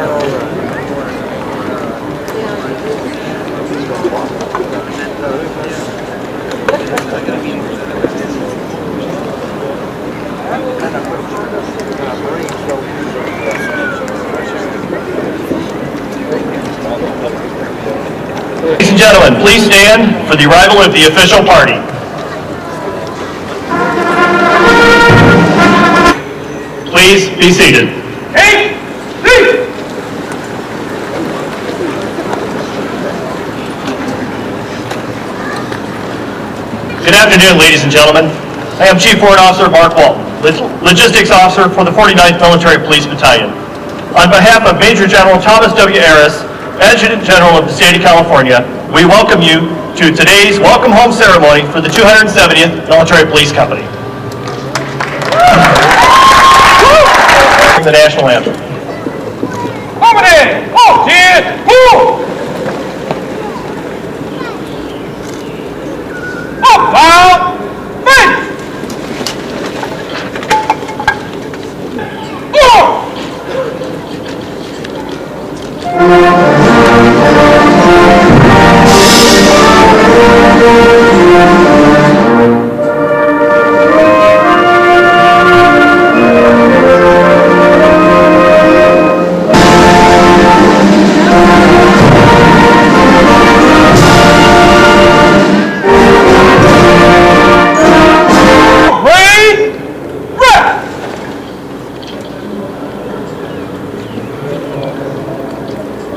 Ladies and gentlemen, please stand for the arrival of the official party. Please be seated. Good afternoon, ladies and gentlemen. I am Chief Warrant Officer Mark Walton, Logistics Officer for the 49th Military Police Battalion. On behalf of Major General Thomas W. Harris, Adjutant General of the State of California, we welcome you to today's welcome home ceremony for the 270th Military Police Company. The national anthem. Over there! Oh, dear! Woo! Up, loud! Face!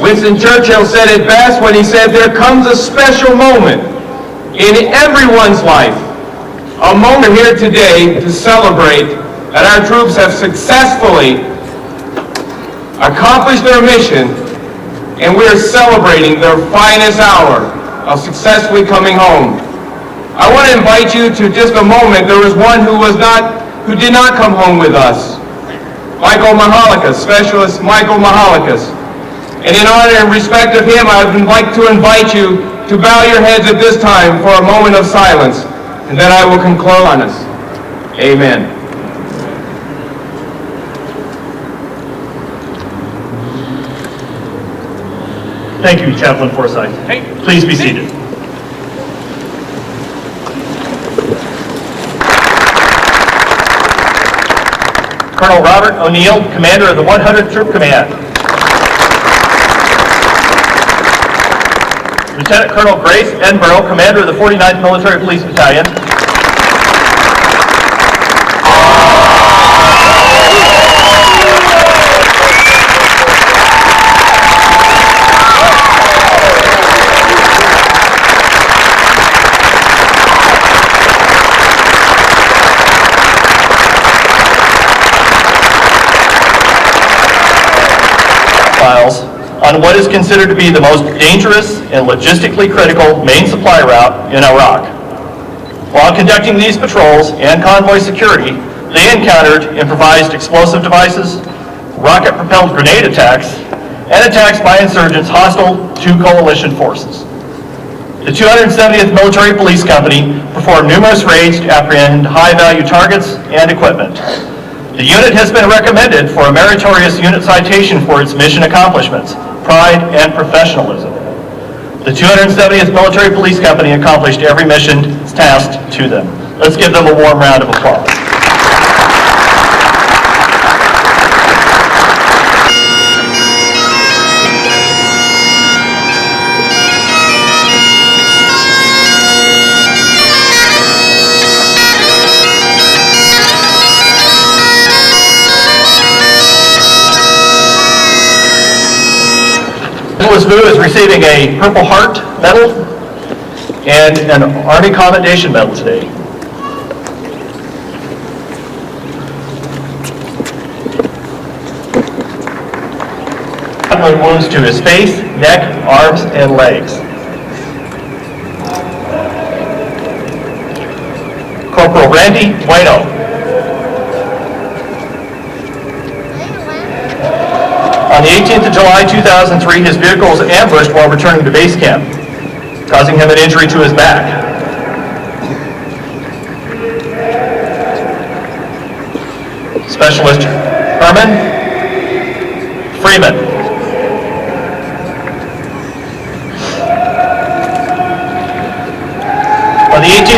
Winston Churchill said it best when he said, "There comes a special moment in everyone's life, a moment here today to celebrate that our troops have successfully accomplished their mission, and we are celebrating their finest hour of successfully coming home." I want to invite you to just a moment. There was one who did not come home with us, Mihalakis, Specialist Michael Mihalakis. And in honor and respect of him, I would like to invite you to bow your heads at this time for a moment of silence, and then I will conclude on us. Amen. Thank you, Chaplain Forsyth. Please be seated. Colonel Robert O'Neill, Commander of the 100th Troop Command. Lieutenant Colonel Grace Edinburgh, Commander of the 49th Military Police Battalion. On what is considered to be the most dangerous and logistically critical main supply route in Iraq. While conducting these patrols and convoy security, they encountered improvised explosive devices, rocket-propelled grenade attacks, and attacks by insurgents hostile to coalition forces. The 270th Military Police Company performed numerous raids to apprehend high-value targets and equipment. The unit has been recommended for a meritorious unit citation for its mission accomplishments, pride, and professionalism. The 270th Military Police Company accomplished every mission tasked to them. Let's give them a warm round of applause. Nicholas Vu is receiving a Purple Heart Medal and an Army Commendation Medal today. Wounds to his face, neck, arms, and legs. Corporal Randy Bueno. On the 18th of July 2003, his vehicle was ambushed while returning to base camp, causing him an injury to his back. Specialist Herman Freeman.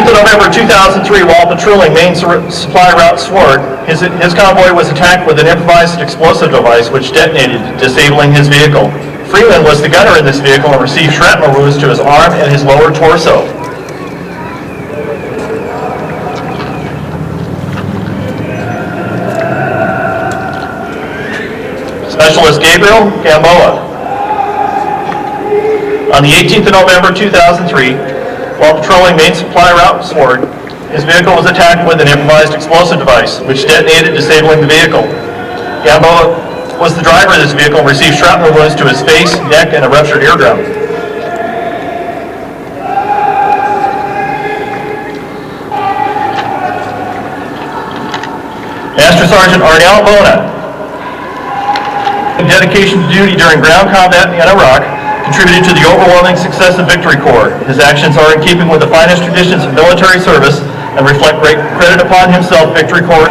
18th of November 2003, while patrolling main supply route Sword, his convoy was attacked with an improvised explosive device which detonated, disabling his vehicle. Freeman was the gunner in this vehicle and received shrapnel wounds to his arm and his lower torso. Specialist Gabriel Gamboa. On the 18th of November 2003, while patrolling main supply route Sword, his vehicle was attacked with an improvised explosive device, which detonated, disabling the vehicle. Gamboa was the driver of this vehicle and received shrapnel wounds to his face, neck, and a ruptured eardrum. Master Sergeant Arnell Bona. Dedication to duty during ground combat in Iraq contributed to the overwhelming success of Victory Corps. His actions are in keeping with the finest traditions of military service and reflect great credit upon himself, Victory Corps.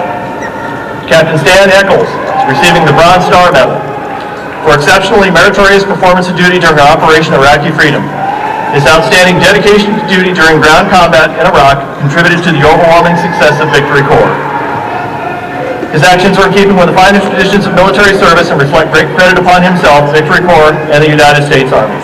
Captain Stan Eccles is receiving the Bronze Star Medal for exceptionally meritorious performance of duty during Operation IRAQI FREEDOM. His outstanding dedication to duty during ground combat in Iraq contributed to the overwhelming success of Victory Corps. His actions are in keeping with the finest traditions of military service and reflect great credit upon himself, Victory Corps, and the United States Army.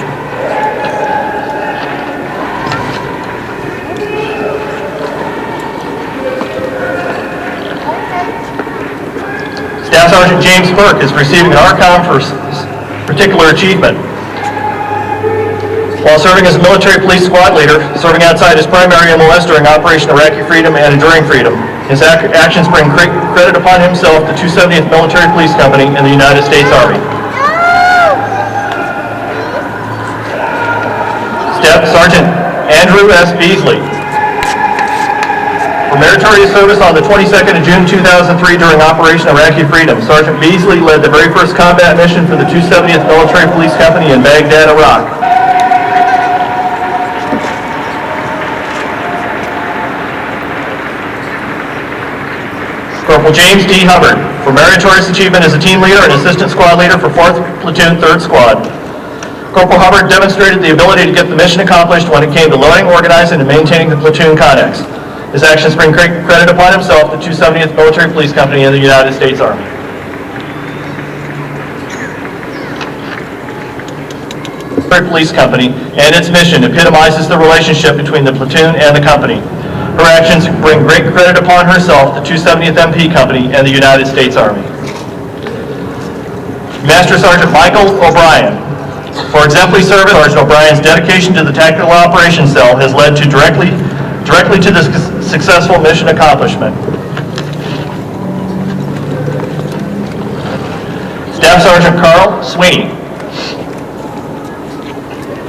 Staff Sergeant James Burke is receiving an ARCOM for particular achievement. While serving as a military police squad leader, serving outside his primary MOS during Operation IRAQI FREEDOM and Enduring Freedom, his actions bring great credit upon himself, the 270th Military Police Company, and the United States Army. Staff Sergeant Andrew S. Beasley. For meritorious service on the 22nd of June 2003 during Operation IRAQI FREEDOM, Sergeant Beasley led the very first combat mission for the 270th Military Police Company in Baghdad, Iraq. Corporal James D. Hubbard, for meritorious achievement as a team leader and assistant squad leader for 4th Platoon, 3rd Squad. Corporal Hubbard demonstrated the ability to get the mission accomplished when it came to loading, organizing, and maintaining the platoon connex. His actions bring great credit upon himself, the 270th Military Police Company, and the United States Army. The Police Company and its mission epitomizes the relationship between the platoon and the company. Her actions bring great credit upon herself, the 270th MP Company, and the United States Army. Master Sergeant Michael O'Brien. For exemplary service, Sergeant O'Brien's dedication to the Tactical Operations Cell has led to directly to this successful mission accomplishment. Staff Sergeant Carl Sweeney.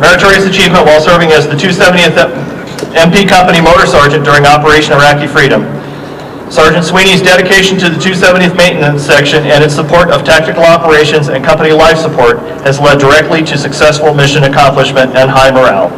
Meritorious achievement while serving as the 270th MP Company Motor Sergeant during Operation IRAQI FREEDOM. Sergeant Sweeney's dedication to the 270th Maintenance Section and its support of tactical operations and company life support has led directly to successful mission accomplishment and high morale.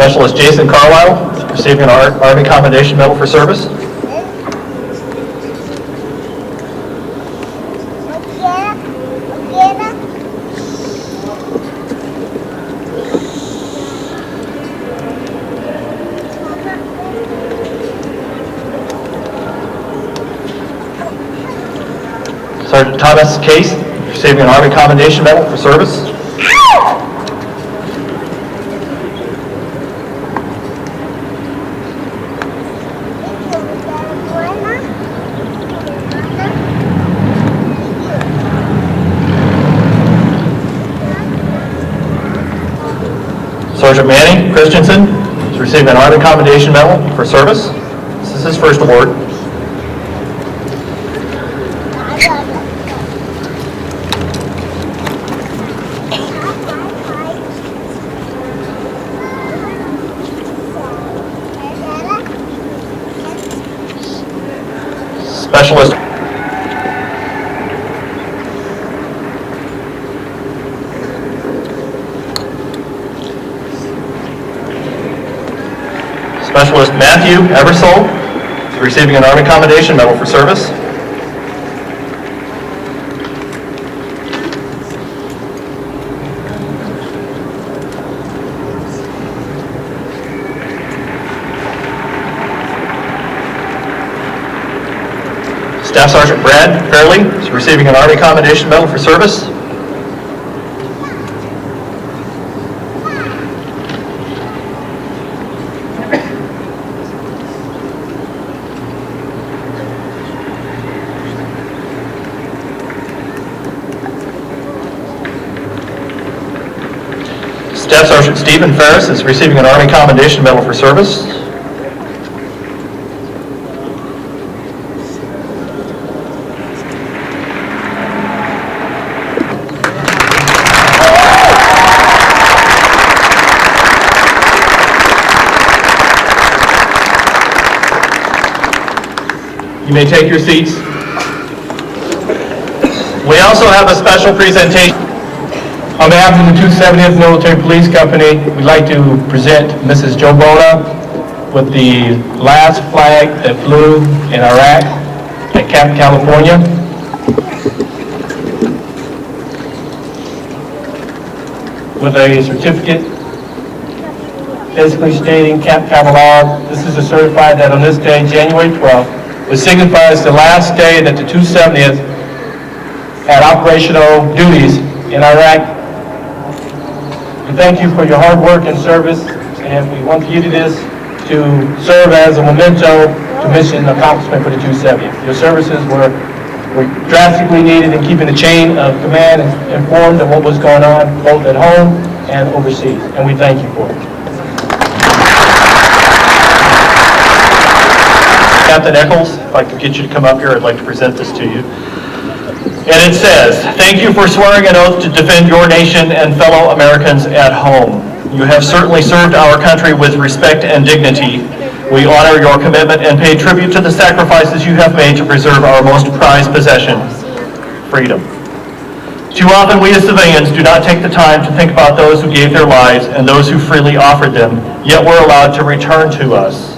Specialist Jason Carlisle, receiving an Army Commendation Medal for service. Sergeant Thomas Case, receiving an Army Commendation Medal for service. Sergeant Manny Christensen is receiving an Army Commendation Medal for service. This is his first award. Specialist Specialist Matthew Eversole is receiving an Army Commendation Medal for service. Staff Sergeant Brad Fairley is receiving an Army Commendation Medal for service. Staff Sergeant Stephen Ferris is receiving an Army Commendation Medal for service. You may take your seats. We also have a special presentation. On behalf of the 270th Military Police Company, we'd like to present Mrs. Joe Bona with the last flag that flew in Iraq at Camp California. With a certificate physically stating Camp Cavallard. This is to certify that on this day, January 12th, which signifies the last day that the 270th had operational duties in Iraq. We thank you for your hard work and service, and we want you to this to serve as a memento to mission accomplishment for the 270th. Your services were drastically needed in keeping the chain of command informed of what was going on both at home and overseas, and we thank you for it. Captain Eccles, if I could get you to come up here, I'd like to present this to you. And it says, "Thank you for swearing an oath to defend your nation and fellow Americans at home. You have certainly served our country with respect and dignity. We honor your commitment and pay tribute to the sacrifices you have made to preserve our most prized possession, freedom. Too often we as civilians do not take the time to think about those who gave their lives and those who freely offered them, yet were allowed to return to us.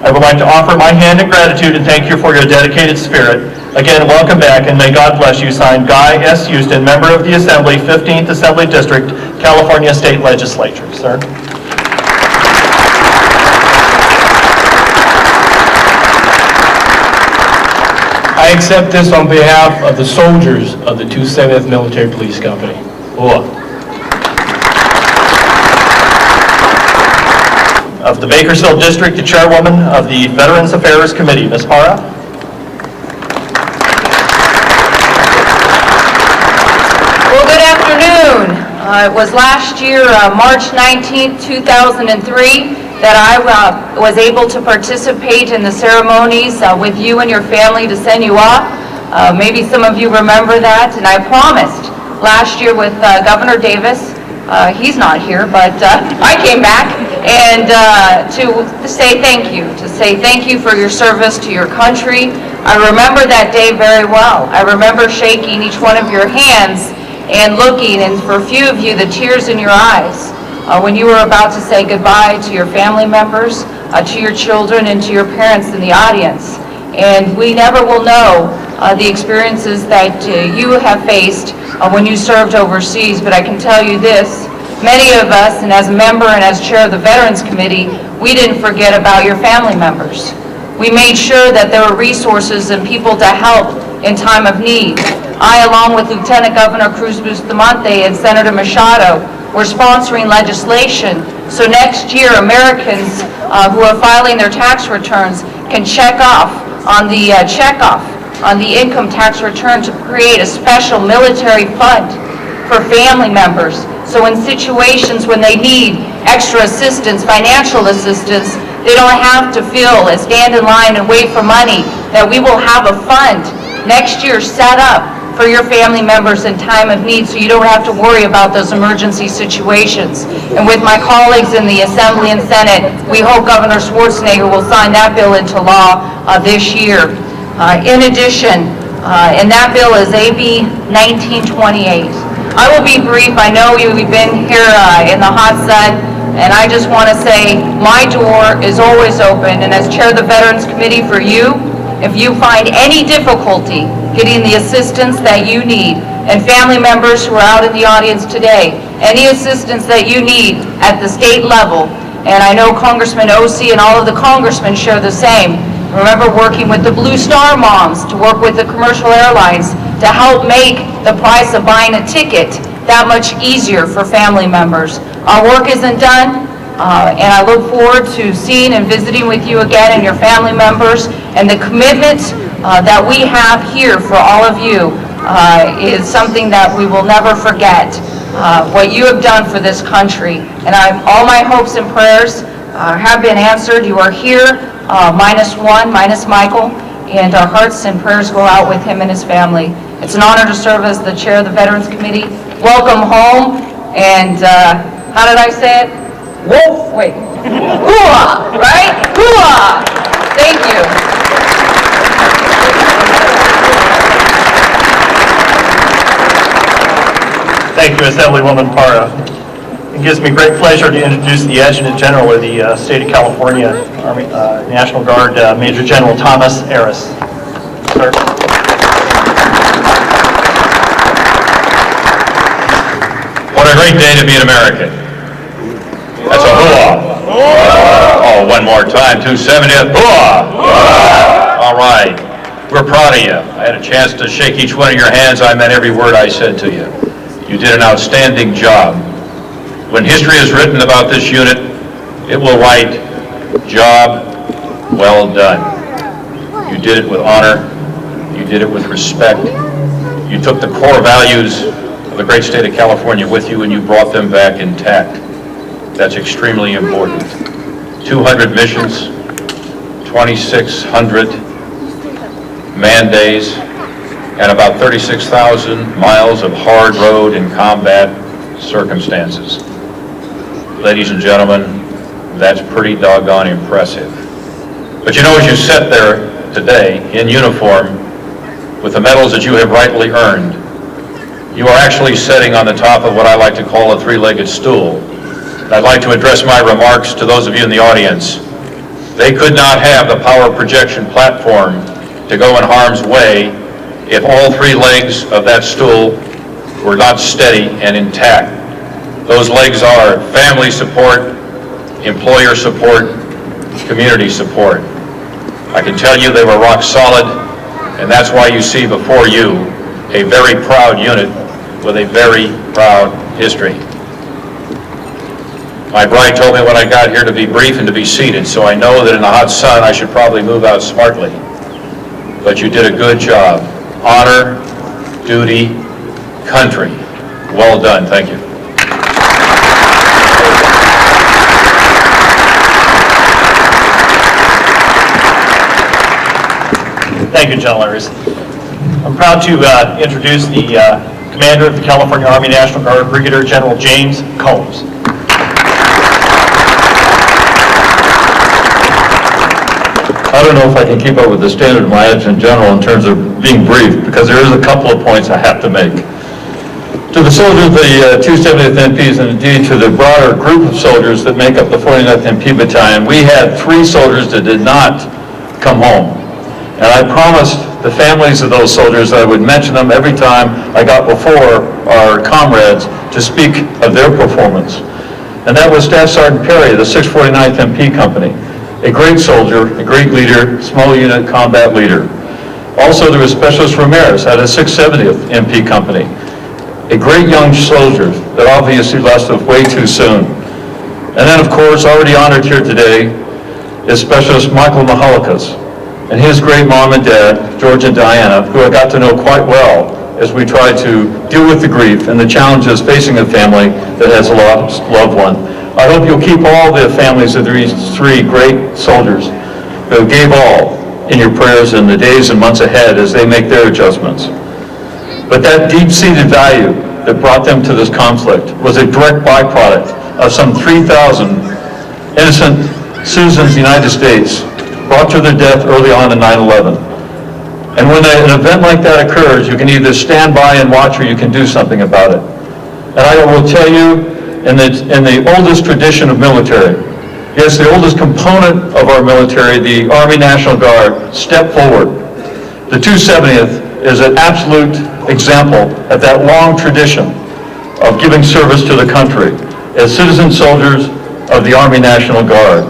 I would like to offer my hand in gratitude and thank you for your dedicated spirit. Again, welcome back, and may God bless you." Signed, Guy S. Houston, Member of the Assembly, 15th Assembly District, California State Legislature. Sir. I accept this on behalf of the soldiers of the 270th Military Police Company. Of the Bakersfield District, the Chairwoman of the Veterans Affairs Committee, Ms. Hara. Well, good afternoon. It was last year, March 19th, 2003, that I was able to participate in the ceremonies with you and your family to send you off. Maybe some of you remember that, and I promised last year with Governor Davis, he's not here, but I came back, and to say thank you for your service to your country. I remember that day very well. I remember shaking each one of your hands and looking, and for a few of you, the tears in your eyes when you were about to say goodbye to your family members, to your children, and to your parents in the audience. And we never will know the experiences that you have faced when you served overseas, but I can tell you this, many of us, and as a member and as chair of the Veterans Committee, we didn't forget about your family members. We made sure that there were resources and people to help in time of need. I, along with Lieutenant Governor Cruz Bustamante and Senator Machado, were sponsoring legislation so next year Americans who are filing their tax returns can check off on the income tax return to create a special military fund for family members. So in situations when they need extra assistance, financial assistance, they don't have to feel and stand in line and wait for money, that we will have a fund next year set up for your family members in time of need, so you don't have to worry about those emergency situations. And with my colleagues in the Assembly and Senate, we hope Governor Schwarzenegger will sign that bill into law this year. In addition, and that bill is AB 1928. I will be brief. I know we've been here in the hot sun And I just want to say, my door is always open, and as chair of the Veterans Committee for you, if you find any difficulty getting the assistance that you need, and family members who are out in the audience today, any assistance that you need at the state level, and I know Congressman Ossie and all of the congressmen share the same. Remember working with the Blue Star Moms, to work with the commercial airlines, to help make the price of buying a ticket that much easier for family members. Our work isn't done, and I look forward to seeing and visiting with you again and your family members, and the commitment that we have here for all of you is something that we will never forget. What you have done for this country, and all my hopes and prayers have been answered. You are here, minus one, minus Michael, and our hearts and prayers go out with him and his family. It's an honor to serve as the chair of the Veterans Committee. Welcome home, and how did I say it? Wolf, wait, hoo-ah, right? Hoo-ah! Thank you. Thank you, Assemblywoman Parra. It gives me great pleasure to introduce the Adjutant General of the State of California Army National Guard, Major General Thomas Harris. Sir. What a great day to be an American. That's a hoo-ah. Oh, one more time, 270th. Hoo-ah. All right. We're proud of you. I had a chance to shake each one of your hands. I meant every word I said to you. You did an outstanding job. When history is written about this unit, it will write, job well done. You did it with honor. You did it with respect. You took the core values of the great state of California with you and you brought them back intact. That's extremely important. 200 missions, 2,600 man days, and about 36,000 miles of hard road in combat circumstances. Ladies and gentlemen, that's pretty doggone impressive. But you know, as you sit there today in uniform with the medals that you have rightly earned, you are actually sitting on the top of what I like to call a three-legged stool. And I'd like to address my remarks to those of you in the audience. They could not have the power projection platform to go in harm's way if all three legs of that stool were not steady and intact. Those legs are family support, employer support, community support. I can tell you they were rock solid, and that's why you see before you a very proud unit with a very proud history. My bride told me when I got here to be brief and to be seated, so I know that in the hot sun I should probably move out smartly. But you did a good job. Honor, duty, country. Well done. Thank you. Thank you, General Harris. I'm proud to introduce the Commander of the California Army National Guard, Brigadier General James Combs. I don't know if I can keep up with the standard of my Adjutant General in terms of being brief, because there is a couple of points I have to make. To the soldiers of the 270th MPs, and indeed to the broader group of soldiers that make up the 49th MP Battalion, we had 3 soldiers that did not come home. And I promised the families of those soldiers that I would mention them every time I got before our comrades to speak of their performance. And that was Staff Sergeant Perry, the 649th MP Company. A great soldier, a great leader, small unit combat leader. Also, there was Specialist Ramirez at a 670th MP Company. A great young soldier that obviously left us way too soon. And then, of course, already honored here today is Specialist Michael Mihalakis and his great mom and dad, George and Diana, who I got to know quite well as we tried to deal with the grief and the challenges facing a family that has a lost loved one. I hope you'll keep all the families of these 3 great soldiers who gave all in your prayers in the days and months ahead as they make their adjustments. But that deep-seated value that brought them to this conflict was a direct byproduct of some 3,000 innocent citizens of the United States brought to their death early on in 9/11. And when an event like that occurs, you can either stand by and watch or you can do something about it. And I will tell you in the oldest tradition of military. Yes, the oldest component of our military, the Army National Guard, stepped forward. The 270th is an absolute example of that long tradition of giving service to the country as citizen soldiers of the Army National Guard.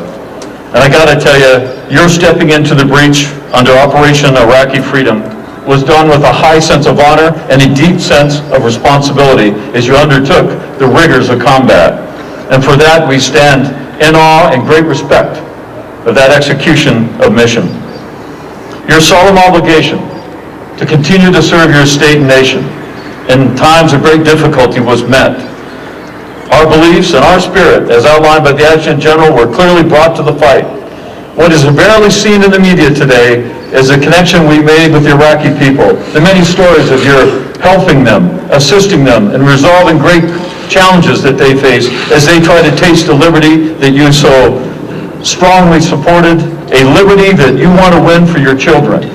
And I got to tell you, your stepping into the breach under Operation IRAQI FREEDOM was done with a high sense of honor and a deep sense of responsibility as you undertook the rigors of combat. And for that, we stand in awe and great respect of that execution of mission. Your solemn obligation to continue to serve your state and nation in times of great difficulty was met. Our beliefs and our spirit, as outlined by the Adjutant General, were clearly brought to the fight. What is rarely seen in the media today is the connection we made with the Iraqi people, the many stories of your helping them, assisting them, and resolving great challenges that they face as they try to taste the liberty that you so strongly supported, a liberty that you want to win for your children.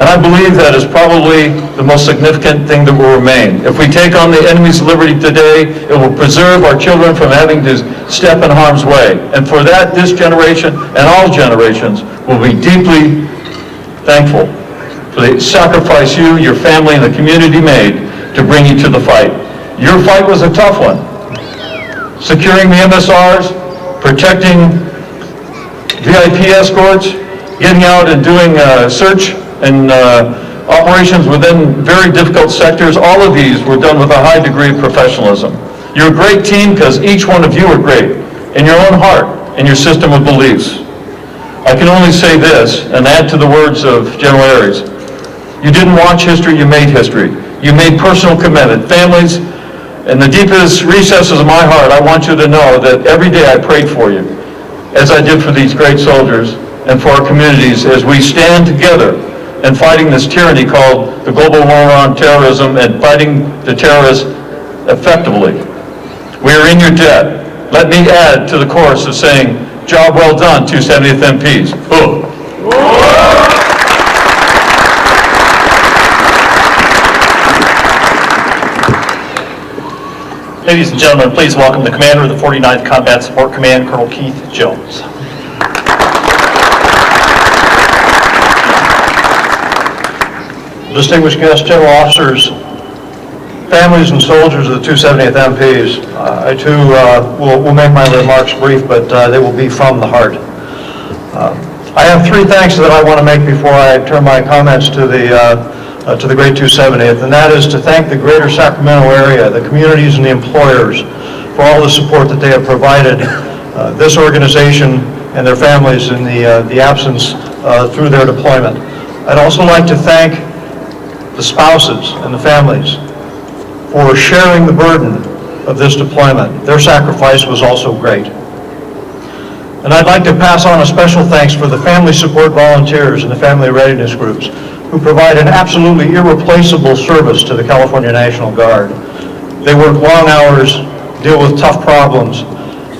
And I believe that is probably the most significant thing that will remain. If we take on the enemy's liberty today, it will preserve our children from having to step in harm's way. And for that, this generation and all generations will be deeply thankful for the sacrifice you, your family, and the community made to bring you to the fight. Your fight was a tough one. Securing the MSRs, protecting VIP escorts, getting out and doing search and operations within very difficult sectors. All of these were done with a high degree of professionalism. You're a great team because each one of you are great in your own heart and your system of beliefs. I can only say this and add to the words of General Aries. You didn't watch history, you made history. You made personal commitment. Families, in the deepest recesses of my heart, I want you to know that every day I prayed for you, as I did for these great soldiers and for our communities as we stand together in fighting this tyranny called the global war on terrorism and fighting the terrorists effectively. We are in your debt. Let me add to the chorus of saying, job well done, 270th MPs. Boom. Ladies and gentlemen, please welcome the commander of the 49th Combat Support Command, Colonel Keith Jones. Distinguished guests, general officers, families and soldiers of the 270th MPs, I too will make my remarks brief, but they will be from the heart. I have three thanks that I want to make before I turn my comments to the great 270th, and that is to thank the greater Sacramento area, the communities and the employers for all the support that they have provided this organization and their families in the absence through their deployment. I'd also like to thank the spouses and the families for sharing the burden of this deployment. Their sacrifice was also great. And I'd like to pass on a special thanks for the family support volunteers and the family readiness groups who provide an absolutely irreplaceable service to the California National Guard. They work long hours, deal with tough problems,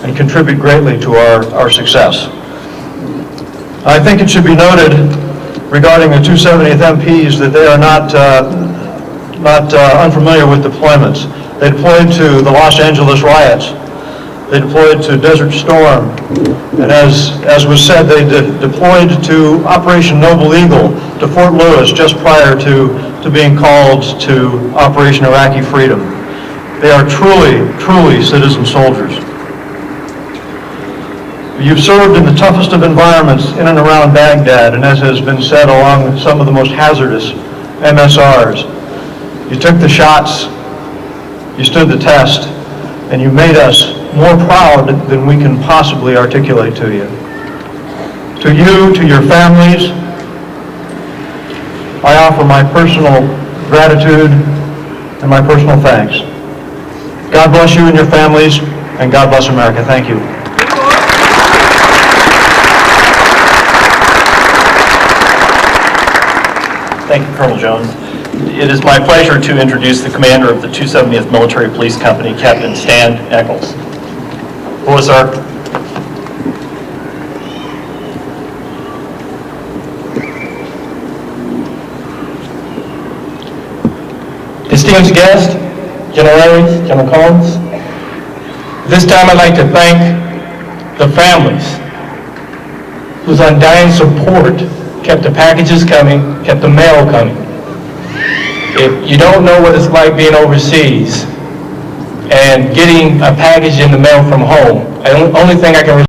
and contribute greatly to our success. I think it should be noted regarding the 270th MPs that they are not unfamiliar with deployments. They deployed to the Los Angeles riots. They deployed to Desert Storm. And as was said, they deployed to Operation Noble Eagle to Fort Lewis just prior to being called to Operation IRAQI FREEDOM. They are truly citizen soldiers. You've served in the toughest of environments in and around Baghdad, and as has been said, along some of the most hazardous MSRs. You took the shots, you stood the test, and you made us more proud than we can possibly articulate to you. To you, to your families, I offer my personal gratitude and my personal thanks. God bless you and your families, and God bless America. Thank you. Thank you, Colonel Jones. It is my pleasure to introduce the commander of the 270th Military Police Company, Captain Stan Eccles. Hello, sir. Distinguished guests, General Aries, General Collins, This time I'd like to thank the families whose undying support kept the packages coming, kept the mail coming. If you don't know what it's like being overseas and getting a package in the mail from home, the only thing I can